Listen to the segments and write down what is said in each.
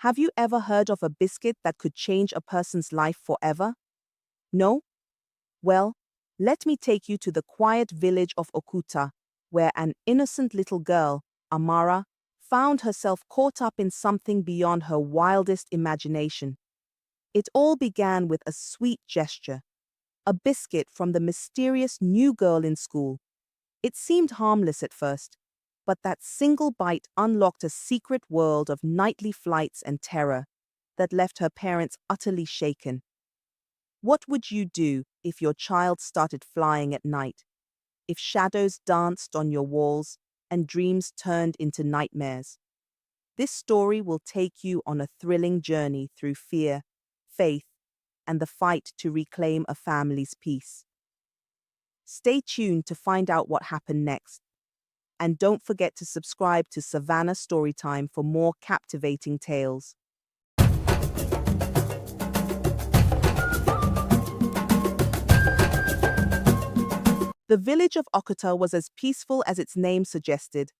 Have you ever heard of a biscuit that could change a person's life forever? No? Well, let me take you to the quiet village of Okuta, where an innocent little girl, Amara, found herself caught up in something beyond her wildest imagination. It all began with a sweet gesture, a biscuit from the mysterious new girl in school. It seemed harmless at first, but that single bite unlocked a secret world of nightly flights and terror that left her parents utterly shaken. What would you do if your child started flying at night? If shadows danced on your walls and dreams turned into nightmares? This story will take you on a thrilling journey through fear, faith, and the fight to reclaim a family's peace. Stay tuned to find out what happened next. And don't forget to subscribe to Savannah Storytime for more captivating tales. The village of Okuta was as peaceful as its name suggested,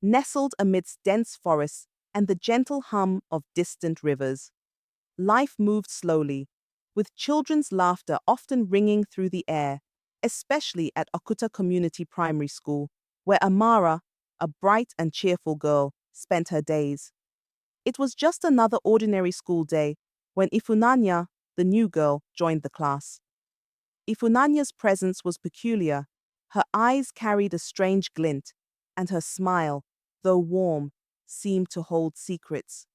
nestled amidst dense forests and the gentle hum of distant rivers. Life moved slowly, with children's laughter often ringing through the air, especially at Okuta Community Primary School, where Amara, a bright and cheerful girl, spent her days. It was just another ordinary school day when Ifunanya, the new girl, joined the class. Ifunanya's presence was peculiar. Her eyes carried a strange glint, and her smile, though warm, seemed to hold secrets.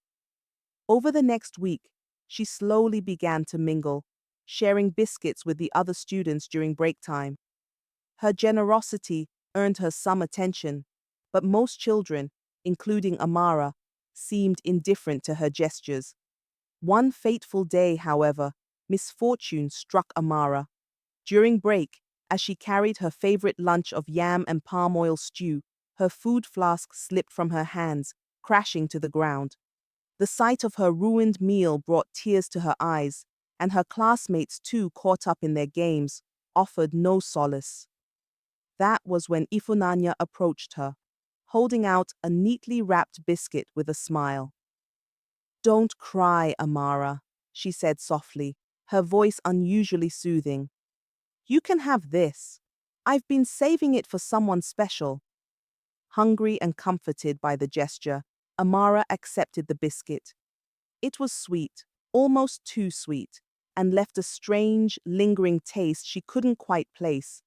Over the next week, she slowly began to mingle, sharing biscuits with the other students during break time. Her generosity earned her some attention, but most children, including Amara, seemed indifferent to her gestures. One fateful day, however, misfortune struck Amara. During break, as she carried her favorite lunch of yam and palm oil stew, her food flask slipped from her hands, crashing to the ground. The sight of her ruined meal brought tears to her eyes, and her classmates, too caught up in their games, offered no solace. That was when Ifunanya approached her, holding out a neatly wrapped biscuit with a smile. "Don't cry, Amara," she said softly, her voice unusually soothing. "You can have this. I've been saving it for someone special." Hungry and comforted by the gesture, Amara accepted the biscuit. It was sweet, almost too sweet, and left a strange, lingering taste she couldn't quite place.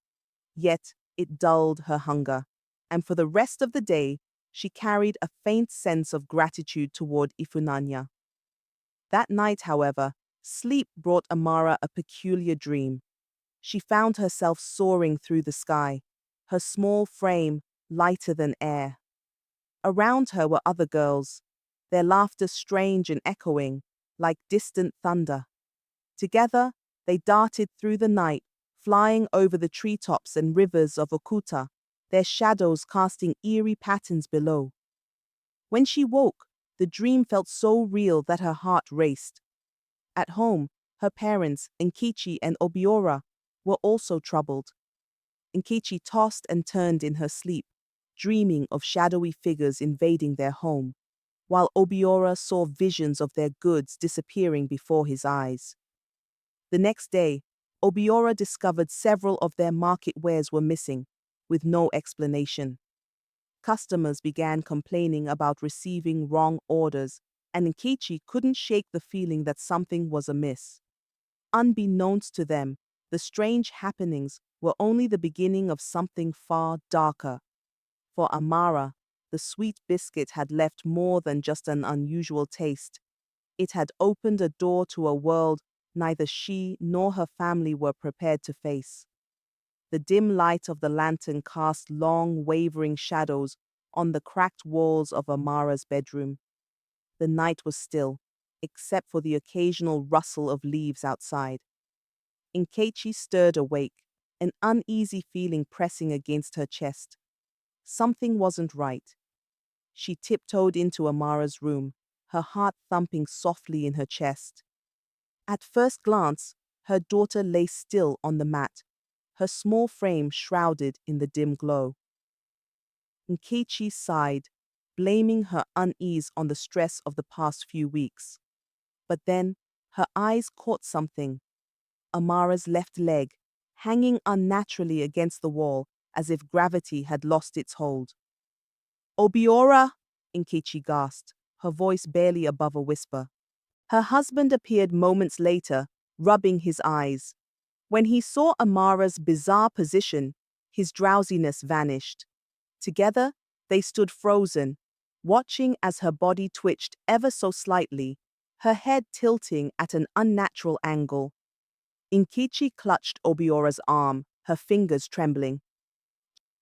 Yet it dulled her hunger, and for the rest of the day, she carried a faint sense of gratitude toward Ifunanya. That night, however, sleep brought Amara a peculiar dream. She found herself soaring through the sky, her small frame lighter than air. Around her were other girls, their laughter strange and echoing, like distant thunder. Together, they darted through the night, flying over the treetops and rivers of Okuta, their shadows casting eerie patterns below. When she woke, the dream felt so real that her heart raced. At home, her parents, Nkechi and Obiora, were also troubled. Nkechi tossed and turned in her sleep, dreaming of shadowy figures invading their home, while Obiora saw visions of their goods disappearing before his eyes. The next day, Obiora discovered several of their market wares were missing, with no explanation. Customers began complaining about receiving wrong orders, and Nkechi couldn't shake the feeling that something was amiss. Unbeknownst to them, the strange happenings were only the beginning of something far darker. For Amara, the sweet biscuit had left more than just an unusual taste. It had opened a door to a world neither she nor her family were prepared to face. The dim light of the lantern cast long, wavering shadows on the cracked walls of Amara's bedroom. The night was still, except for the occasional rustle of leaves outside. Nkechi stirred awake, an uneasy feeling pressing against her chest. Something wasn't right. She tiptoed into Amara's room, her heart thumping softly in her chest. At first glance, her daughter lay still on the mat, her small frame shrouded in the dim glow. Nkechi sighed, blaming her unease on the stress of the past few weeks. But then, her eyes caught something: Amara's left leg, hanging unnaturally against the wall as if gravity had lost its hold. Obiora, Nkechi gasped, her voice barely above a whisper. Her husband appeared moments later, rubbing his eyes. When he saw Amara's bizarre position, his drowsiness vanished. Together, they stood frozen, watching as her body twitched ever so slightly, her head tilting at an unnatural angle. Nkechi clutched Obiora's arm, her fingers trembling.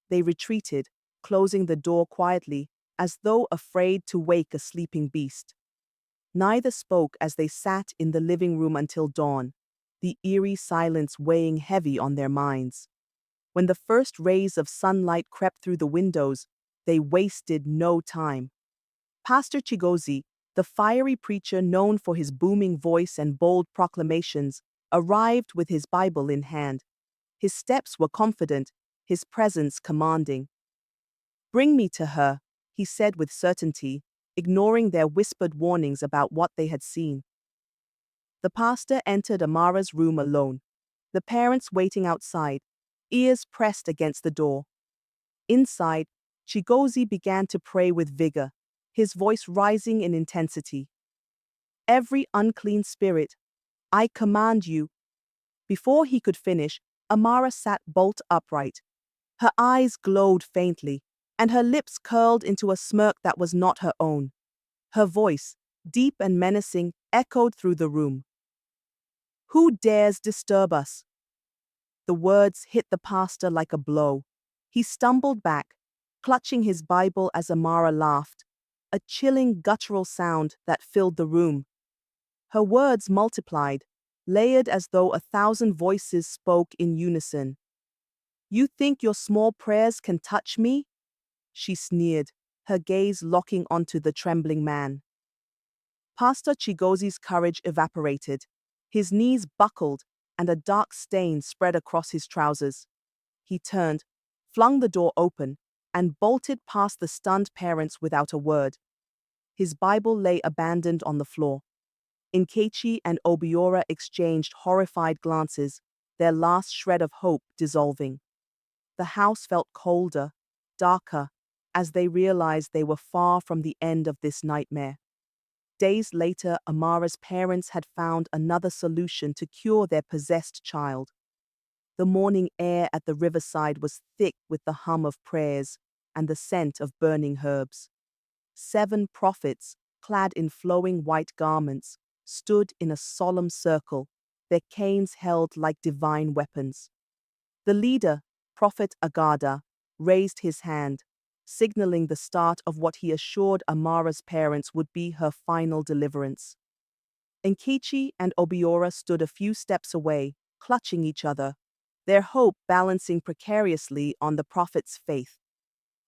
They retreated, closing the door quietly, as though afraid to wake a sleeping beast. Neither spoke as they sat in the living room until dawn, the eerie silence weighing heavy on their minds. When the first rays of sunlight crept through the windows, they wasted no time. Pastor Chigozie, the fiery preacher known for his booming voice and bold proclamations, arrived with his Bible in hand. His steps were confident, his presence commanding. "Bring me to her," he said with certainty, ignoring their whispered warnings about what they had seen. The pastor entered Amara's room alone, the parents waiting outside, ears pressed against the door. Inside, Chigozie began to pray with vigor, his voice rising in intensity. "Every unclean spirit, I command you." Before he could finish, Amara sat bolt upright. Her eyes glowed faintly, and her lips curled into a smirk that was not her own. Her voice, deep and menacing, echoed through the room. "Who dares disturb us?" The words hit the pastor like a blow. He stumbled back, clutching his Bible as Amara laughed, a chilling guttural sound that filled the room. Her words multiplied, layered as though 1,000 voices spoke in unison. "You think your small prayers can touch me?" she sneered, her gaze locking onto the trembling man. Pastor Chigozie's courage evaporated. His knees buckled, and a dark stain spread across his trousers. He turned, flung the door open, and bolted past the stunned parents without a word. His Bible lay abandoned on the floor. Nkechi and Obiora exchanged horrified glances, their last shred of hope dissolving. The house felt colder, darker, as they realized they were far from the end of this nightmare. Days later, Amara's parents had found another solution to cure their possessed child. The morning air at the Riverside was thick with the hum of prayers and the scent of burning herbs. 7 prophets, clad in flowing white garments, stood in a solemn circle, their canes held like divine weapons. The leader, Prophet Agada, raised his hand, signaling the start of what he assured Amara's parents would be her final deliverance. Nkechi and Obiora stood a few steps away, clutching each other, their hope balancing precariously on the prophet's faith.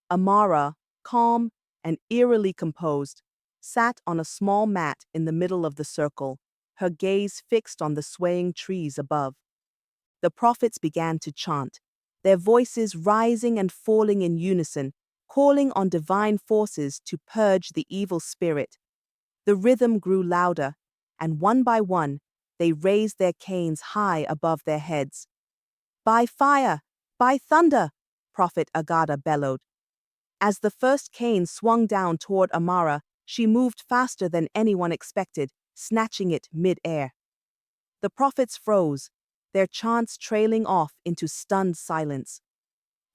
Amara, calm and eerily composed, sat on a small mat in the middle of the circle, her gaze fixed on the swaying trees above. The prophets began to chant, their voices rising and falling in unison, calling on divine forces to purge the evil spirit. The rhythm grew louder, and one by one, they raised their canes high above their heads. "By fire! By thunder!" Prophet Agada bellowed. As the first cane swung down toward Amara, she moved faster than anyone expected, snatching it mid-air. The prophets froze, their chants trailing off into stunned silence.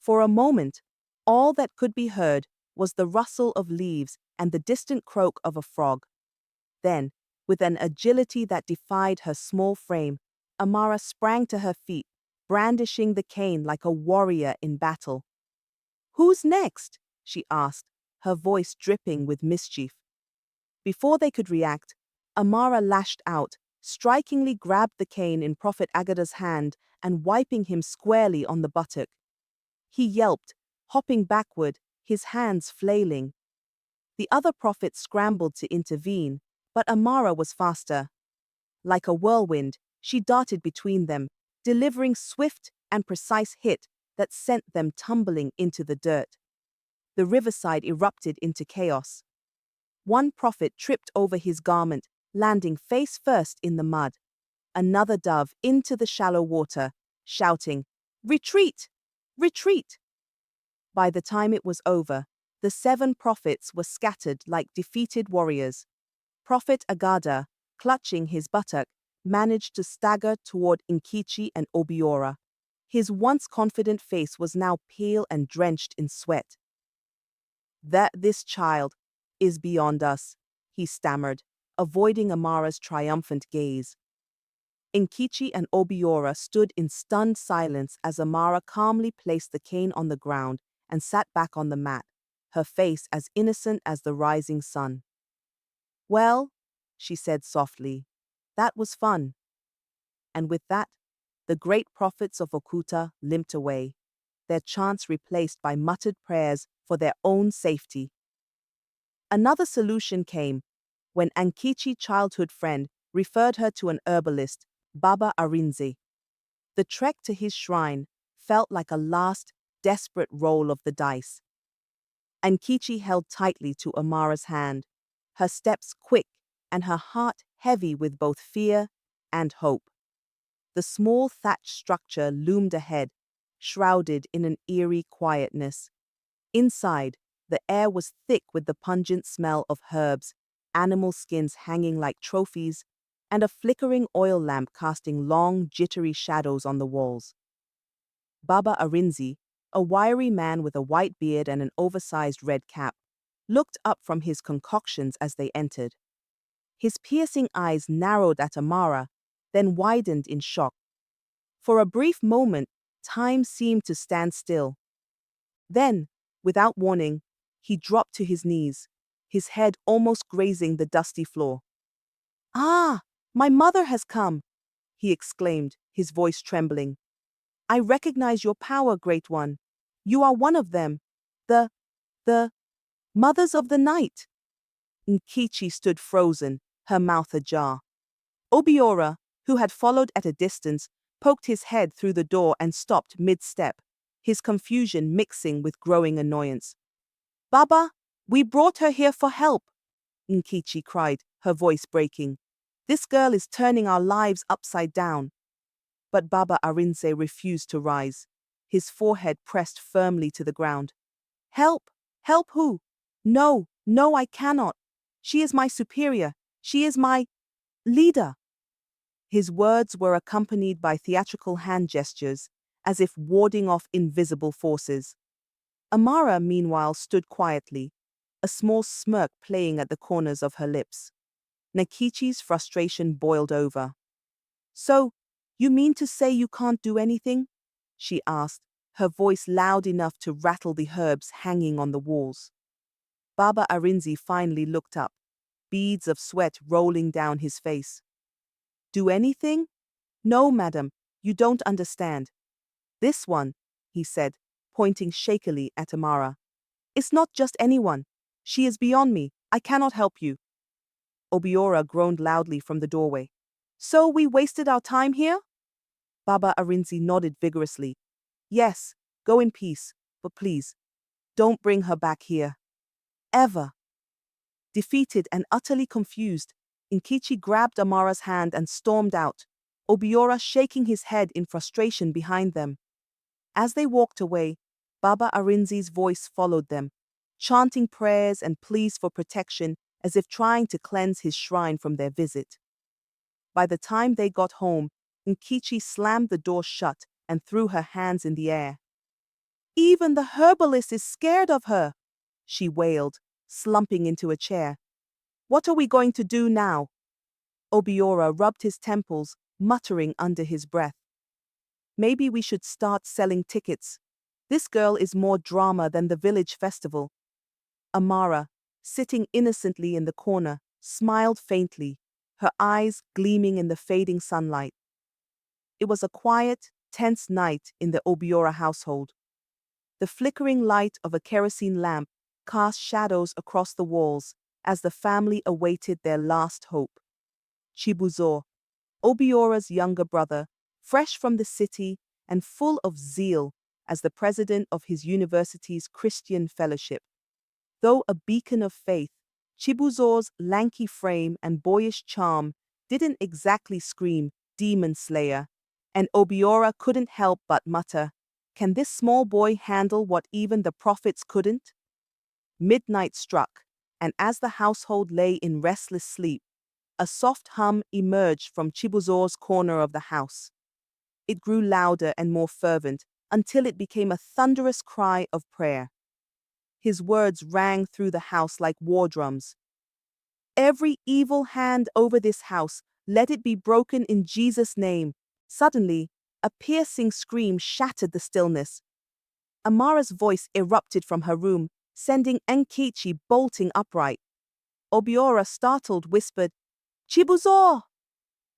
For a moment, all that could be heard was the rustle of leaves and the distant croak of a frog. Then, with an agility that defied her small frame, Amara sprang to her feet, brandishing the cane like a warrior in battle. "Who's next?" she asked, her voice dripping with mischief. Before they could react, Amara lashed out, strikingly grabbed the cane in Prophet Agada's hand and wiping him squarely on the buttock. He yelped, hopping backward, his hands flailing. The other prophet scrambled to intervene, but Amara was faster. Like a whirlwind, she darted between them, delivering swift and precise hit that sent them tumbling into the dirt. the riverside erupted into chaos. One prophet tripped over his garment, landing face first in the mud. Another dove into the shallow water, shouting, "Retreat! Retreat!" By the time it was over, the 7 prophets were scattered like defeated warriors. Prophet Agada, clutching his buttock, managed to stagger toward Nkechi and Obiora. His once confident face was now pale and drenched in sweat. This child is beyond us," he stammered, avoiding Amara's triumphant gaze. Nkechi and Obiora stood in stunned silence as Amara calmly placed the cane on the ground and sat back on the mat, her face as innocent as the rising sun. "Well," she said softly, "that was fun." And with that, the great prophets of Okuta limped away, their chants replaced by muttered prayers for their own safety. Another solution came when Nkechi's childhood friend referred her to an herbalist, Baba Arinze. The trek to his shrine felt like a last, desperate roll of the dice. Nkechi held tightly to Amara's hand, her steps quick and her heart heavy with both fear and hope. The small thatched structure loomed ahead, shrouded in an eerie quietness. Inside, the air was thick with the pungent smell of herbs, animal skins hanging like trophies, and a flickering oil lamp casting long, jittery shadows on the walls. Baba Arinze, a wiry man with a white beard and an oversized red cap, looked up from his concoctions as they entered. His piercing eyes narrowed at Amara, then widened in shock. For a brief moment, time seemed to stand still. Then, without warning, he dropped to his knees, his head almost grazing the dusty floor. "Ah, my mother has come," he exclaimed, his voice trembling. "I recognize your power, Great One. You are one of them, the Mothers of the Night." Nkechi stood frozen, her mouth ajar. Obiora, who had followed at a distance, poked his head through the door and stopped mid-step, his confusion mixing with growing annoyance. "Baba, we brought her here for help," Nkechi cried, her voice breaking. "This girl is turning our lives upside down." But Baba Arinze refused to rise, his forehead pressed firmly to the ground. "Help! Help who? No, no, I cannot. She is my superior. She is my leader." His words were accompanied by theatrical hand gestures, as if warding off invisible forces. Amara, meanwhile, stood quietly, a small smirk playing at the corners of her lips. Nkechi's frustration boiled over. "So, you mean to say you can't do anything?" she asked, her voice loud enough to rattle the herbs hanging on the walls. Baba Arinze finally looked up, beads of sweat rolling down his face. "Do anything? No, madam, you don't understand. This one," he said, pointing shakily at Amara. "It's not just anyone. She is beyond me. I cannot help you." Obiora groaned loudly from the doorway. "So we wasted our time here?" Baba Arinze nodded vigorously. "Yes, go in peace, but please, don't bring her back here. Ever." Defeated and utterly confused, Nkechi grabbed Amara's hand and stormed out, Obiora shaking his head in frustration behind them. As they walked away, Baba Arinze's voice followed them, chanting prayers and pleas for protection as if trying to cleanse his shrine from their visit. By the time they got home, Nkechi slammed the door shut and threw her hands in the air. "Even the herbalist is scared of her," she wailed, slumping into a chair. "What are we going to do now?" Obiora rubbed his temples, muttering under his breath. "Maybe we should start selling tickets. This girl is more drama than the village festival." Amara, sitting innocently in the corner, smiled faintly, her eyes gleaming in the fading sunlight. It was a quiet, tense night in the Obiora household. The flickering light of a kerosene lamp cast shadows across the walls as the family awaited their last hope. Chibuzor, Obiora's younger brother, fresh from the city and full of zeal, as the president of his university's Christian fellowship. Though a beacon of faith, Chibuzor's lanky frame and boyish charm didn't exactly scream demon slayer, and Obiora couldn't help but mutter, "Can this small boy handle what even the prophets couldn't?" Midnight struck, and as the household lay in restless sleep, a soft hum emerged from Chibuzor's corner of the house. It grew louder and more fervent until it became a thunderous cry of prayer. His words rang through the house like war drums. "Every evil hand over this house, let it be broken in Jesus' name." Suddenly, a piercing scream shattered the stillness. Amara's voice erupted from her room, sending Nkechi bolting upright. Obiora, startled, whispered, "Chibuzor!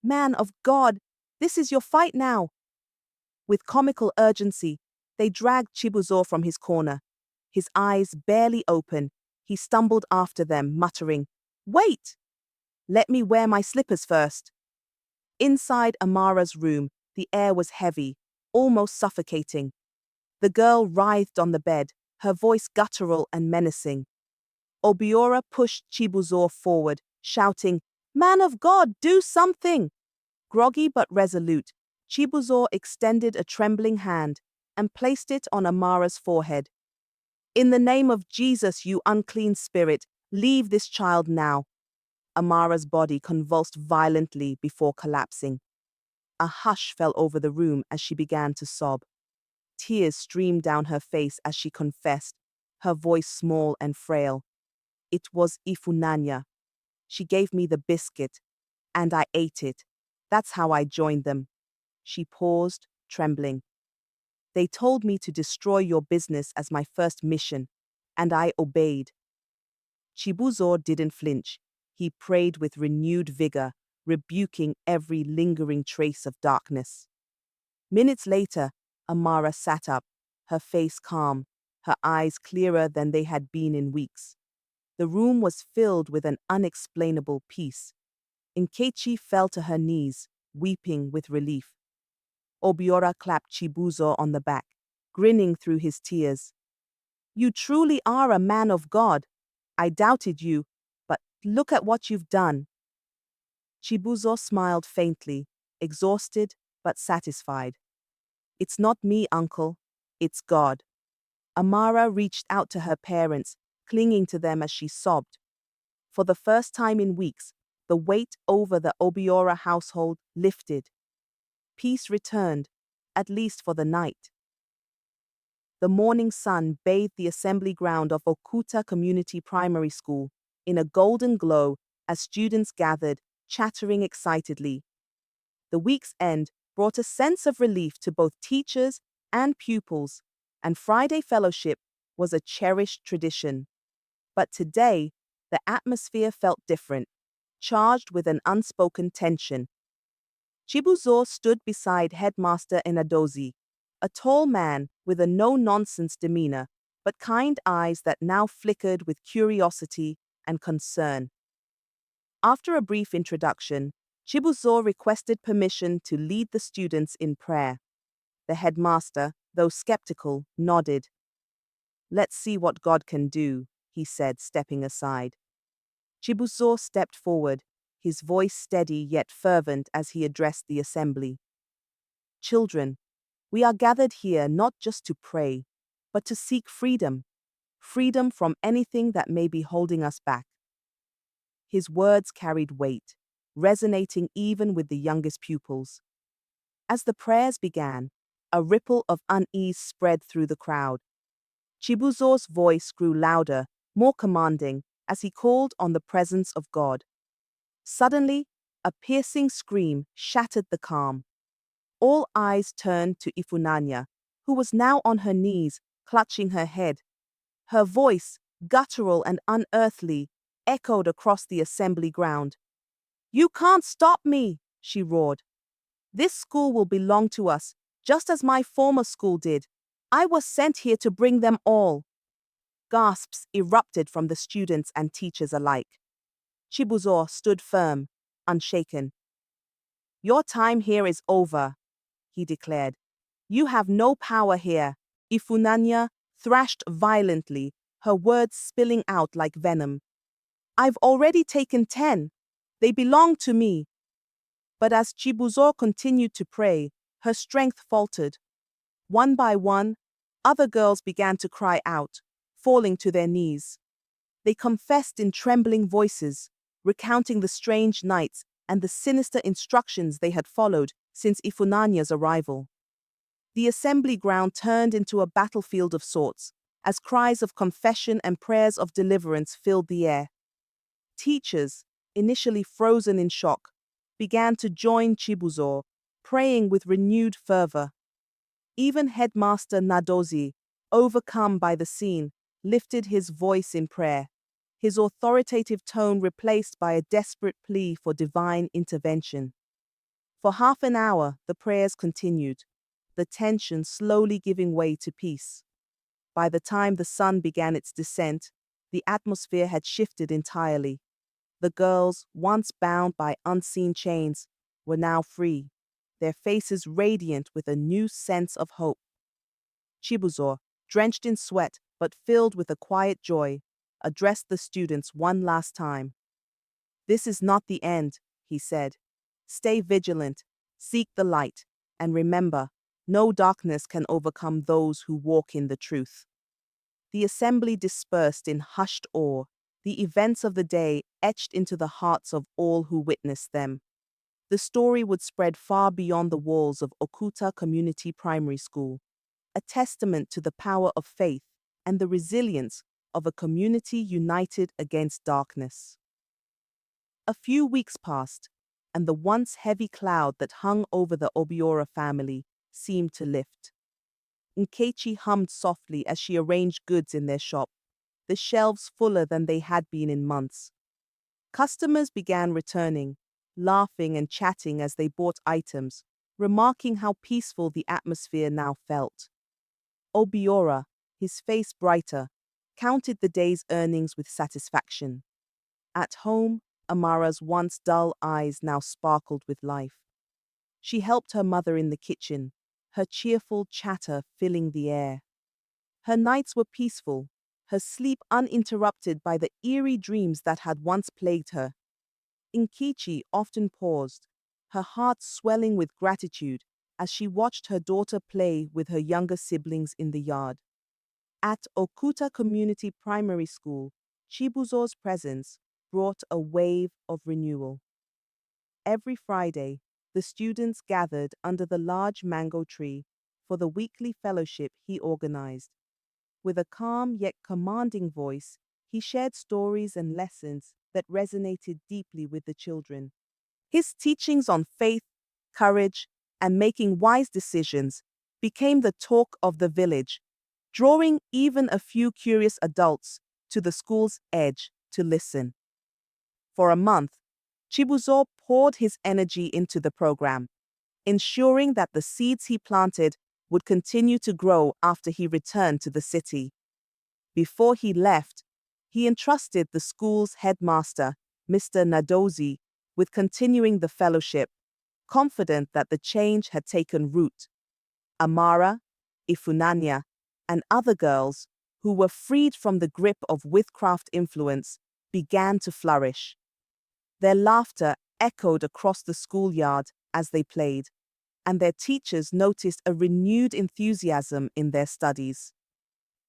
Man of God, this is your fight now." With comical urgency, they dragged Chibuzor from his corner. His eyes barely open, he stumbled after them, muttering, "Wait! Let me wear my slippers first." Inside Amara's room, the air was heavy, almost suffocating. The girl writhed on the bed, her voice guttural and menacing. Obiora pushed Chibuzor forward, shouting, "Man of God, do something!" Groggy but resolute, Chibuzor extended a trembling hand and placed it on Amara's forehead. "In the name of Jesus, you unclean spirit, leave this child now." Amara's body convulsed violently before collapsing. A hush fell over the room as she began to sob. Tears streamed down her face as she confessed, her voice small and frail. "It was Ifunanya. She gave me the biscuit, and I ate it. That's how I joined them." She paused, trembling. "They told me to destroy your business as my first mission, and I obeyed." Chibuzor didn't flinch. He prayed with renewed vigor, rebuking every lingering trace of darkness. Minutes later, Amara sat up, her face calm, her eyes clearer than they had been in weeks. The room was filled with an unexplainable peace. Nkechi fell to her knees, weeping with relief. Obiora clapped Chibuzor on the back, grinning through his tears. "You truly are a man of God. I doubted you, but look at what you've done." Chibuzor smiled faintly, exhausted but satisfied. "It's not me, uncle. It's God." Amara reached out to her parents, clinging to them as she sobbed. For the first time in weeks, the weight over the Obiora household lifted. Peace returned, at least for the night. The morning sun bathed the assembly ground of Okuta Community Primary School in a golden glow as students gathered, chattering excitedly. The week's end brought a sense of relief to both teachers and pupils, and Friday fellowship was a cherished tradition. But today, the atmosphere felt different, charged with an unspoken tension. Chibuzor stood beside Headmaster Enadozi, a tall man with a no-nonsense demeanor, but kind eyes that now flickered with curiosity and concern. After a brief introduction, Chibuzor requested permission to lead the students in prayer. The headmaster, though skeptical, nodded. "Let's see what God can do," he said, stepping aside. Chibuzor stepped forward, his voice steady yet fervent as he addressed the assembly. "Children, we are gathered here not just to pray, but to seek freedom. Freedom from anything that may be holding us back." His words carried weight, resonating even with the youngest pupils. As the prayers began, a ripple of unease spread through the crowd. Chibuzor's voice grew louder, more commanding, as he called on the presence of God. Suddenly, a piercing scream shattered the calm. All eyes turned to Ifunanya, who was now on her knees, clutching her head. Her voice, guttural and unearthly, echoed across the assembly ground. "You can't stop me," she roared. "This school will belong to us, just as my former school did. I was sent here to bring them all." Gasps erupted from the students and teachers alike. Chibuzor stood firm, unshaken. "Your time here is over," he declared. "You have no power here. Ifunanya thrashed violently, her words spilling out like venom. "I've already taken 10. They belong to me." But as Chibuzor continued to pray, her strength faltered. One by one, other girls began to cry out, falling to their knees. They confessed in trembling voices, recounting the strange nights and the sinister instructions they had followed since Ifunanya's arrival. The assembly ground turned into a battlefield of sorts, as cries of confession and prayers of deliverance filled the air. Teachers, initially frozen in shock, began to join Chibuzor, praying with renewed fervor. Even Headmaster Nadozi, overcome by the scene, lifted his voice in prayer, his authoritative tone replaced by a desperate plea for divine intervention. For half an hour, the prayers continued, the tension slowly giving way to peace. By the time the sun began its descent, the atmosphere had shifted entirely. The girls, once bound by unseen chains, were now free, their faces radiant with a new sense of hope. Chibuzor, drenched in sweat but filled with a quiet joy, addressed the students one last time. "This is not the end," he said. "Stay vigilant, seek the light, and remember, no darkness can overcome those who walk in the truth." The assembly dispersed in hushed awe, the events of the day etched into the hearts of all who witnessed them. The story would spread far beyond the walls of Okuta Community Primary School, a testament to the power of faith and the resilience of a community united against darkness. A few weeks passed, and the once heavy cloud that hung over the Obiora family seemed to lift. Nkechi hummed softly as she arranged goods in their shop, the shelves fuller than they had been in months. Customers began returning, laughing and chatting as they bought items, remarking how peaceful the atmosphere now felt. Obiora, his face brighter, counted the day's earnings with satisfaction. At home, Amara's once dull eyes now sparkled with life. She helped her mother in the kitchen, her cheerful chatter filling the air. Her nights were peaceful, her sleep uninterrupted by the eerie dreams that had once plagued her. Nkechi often paused, her heart swelling with gratitude as she watched her daughter play with her younger siblings in the yard. At Okuta Community Primary School, Chibuzor's presence brought a wave of renewal. Every Friday, the students gathered under the large mango tree for the weekly fellowship he organized. With a calm yet commanding voice, he shared stories and lessons that resonated deeply with the children. His teachings on faith, courage, and making wise decisions became the talk of the village, drawing even a few curious adults to the school's edge to listen. For a month, Chibuzor poured his energy into the program, ensuring that the seeds he planted would continue to grow after he returned to the city. Before he left, he entrusted the school's headmaster, Mr. Nadozi, with continuing the fellowship, confident that the change had taken root. Amara, Ifunanya, and other girls, who were freed from the grip of witchcraft influence, began to flourish. Their laughter echoed across the schoolyard as they played, and their teachers noticed a renewed enthusiasm in their studies.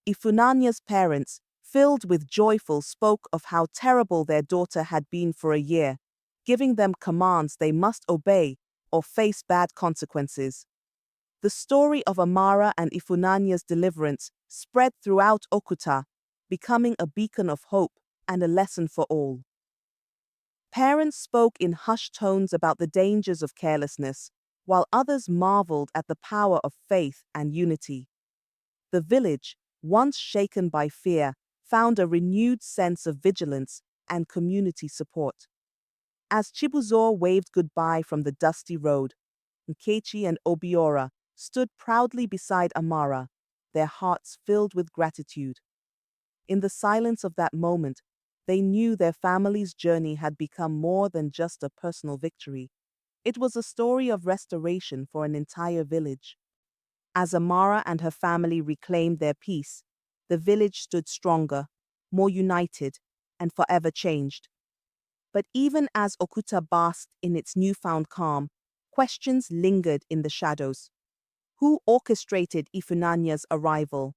Ifunanya's parents, filled with joyful, spoke of how terrible their daughter had been for a year, giving them commands they must obey or face bad consequences. The story of Amara and Ifunanya's deliverance spread throughout Okuta, becoming a beacon of hope and a lesson for all. Parents spoke in hushed tones about the dangers of carelessness, while others marveled at the power of faith and unity. The village, once shaken by fear, found a renewed sense of vigilance and community support. As Chibuzor waved goodbye from the dusty road, Nkechi and Obiora stood proudly beside Amara, their hearts filled with gratitude. In the silence of that moment, they knew their family's journey had become more than just a personal victory. It was a story of restoration for an entire village. As Amara and her family reclaimed their peace, the village stood stronger, more united, and forever changed. But even as Okuta basked in its newfound calm, questions lingered in the shadows. Who orchestrated Ifunanya's arrival?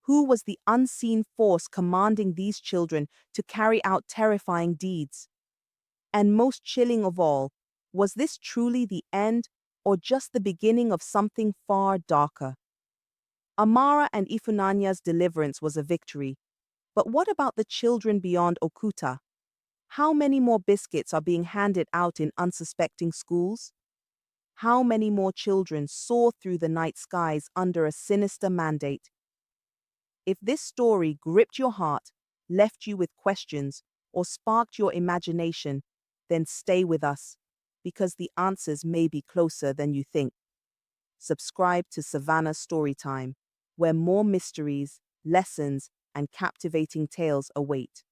Who was the unseen force commanding these children to carry out terrifying deeds? And most chilling of all, was this truly the end or just the beginning of something far darker? Amara and Ifunanya's deliverance was a victory, but what about the children beyond Okuta? How many more biscuits are being handed out in unsuspecting schools? How many more children soar through the night skies under a sinister mandate? If this story gripped your heart, left you with questions, or sparked your imagination, then stay with us, because the answers may be closer than you think. Subscribe to Savannah Storytime, where more mysteries, lessons, and captivating tales await.